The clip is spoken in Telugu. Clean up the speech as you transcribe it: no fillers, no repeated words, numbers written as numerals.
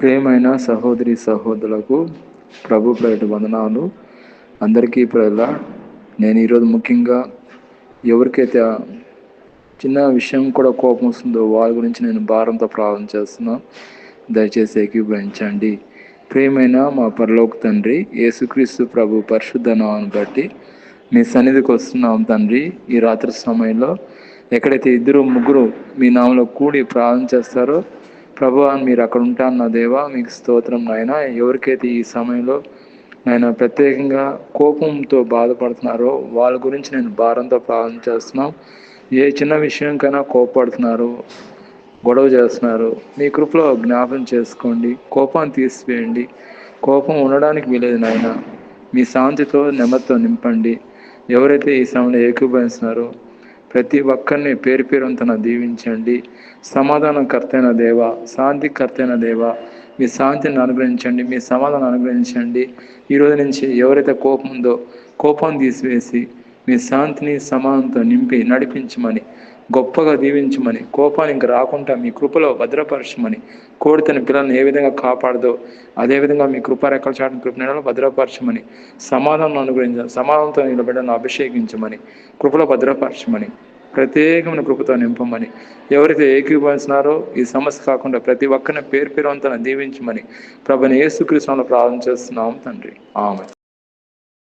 ప్రియమైన సహోదరి సహోదరులకు ప్రభు పేరిట వందనాలు. అందరికీ ప్రేరణ. నేను ఈరోజు ముఖ్యంగా ఎవరికైతే చిన్న విషయం కూడా కోపం వస్తుందో వారి గురించి నేను భారంతో ప్రార్థన చేస్తున్నాను. దయచేసి ఏకీభవించండి. ప్రియమైన మా పరలోక తండ్రి, యేసుక్రీస్తు ప్రభు పరిశుద్ధ నామమును బట్టి మీ సన్నిధికి వస్తున్నాం తండ్రి. ఈ రాత్రి సమయంలో ఎక్కడైతే ఇద్దరు ముగ్గురు మీ నామంలో కూడి ప్రార్థన చేస్తారో ప్రభువా, మీరు అక్కడ ఉంటాను నా దేవా, మీకు స్తోత్రం నాయన. ఎవరికైతే ఈ సమయంలో ఆయన ప్రత్యేకంగా కోపంతో బాధపడుతున్నారో వాళ్ళ గురించి నేను భారంతో ప్రార్థన చేస్తున్నాం. ఏ చిన్న విషయంకైనా కోపపడుతున్నారు, గొడవ చేస్తున్నారు, మీ కృపలో జ్ఞాపం చేసుకోండి. కోపాన్ని తీసివేయండి. కోపం ఉండడానికి వీలేదు నాయన. మీ శాంతితో నెమ్మదితో నింపండి. ఎవరైతే ఈ సమయంలో ఏకీభవిస్తున్నారో ప్రతి ఒక్కరిని పేరు పేరుంతన దీవించండి. సమాధానకర్తైన దేవ, శాంతికర్తైన దేవ, మీ శాంతిని అనుగ్రహించండి, మీ సమాధానం అనుగ్రహించండి. ఈరోజు నుంచి ఎవరైతే కోపం ఉందో కోపాన్ని తీసివేసి మీ శాంతిని సమాధానంతో నింపి నడిపించమని, గొప్పగా దీవించమని, కోపాన్ని ఇంక రాకుండా మీ కృపలో భద్రపరచమని, కోడి తన పిల్లల్ని ఏ విధంగా కాపాడదో అదేవిధంగా మీ కృపారెక్కల చాటున కృపణలో భద్రపరచమని, సమాధానం అనుగ్రహించమని, సమాధానంతో నిలబెట్టను అభిషేకించమని, కృపలో భద్రపరచమని, ప్రత్యేకమైన కృపతో నింపమని, ఎవరైతే ఏకీభవిస్తున్నారో ఈ సమస్య కాకుండా ప్రతి ఒక్కరిని పేరు పేరు అంతా దీవించమని ప్రభుని యేసుక్రీస్తులో ప్రార్థన చేస్తున్నాం తండ్రి. ఆమేన్.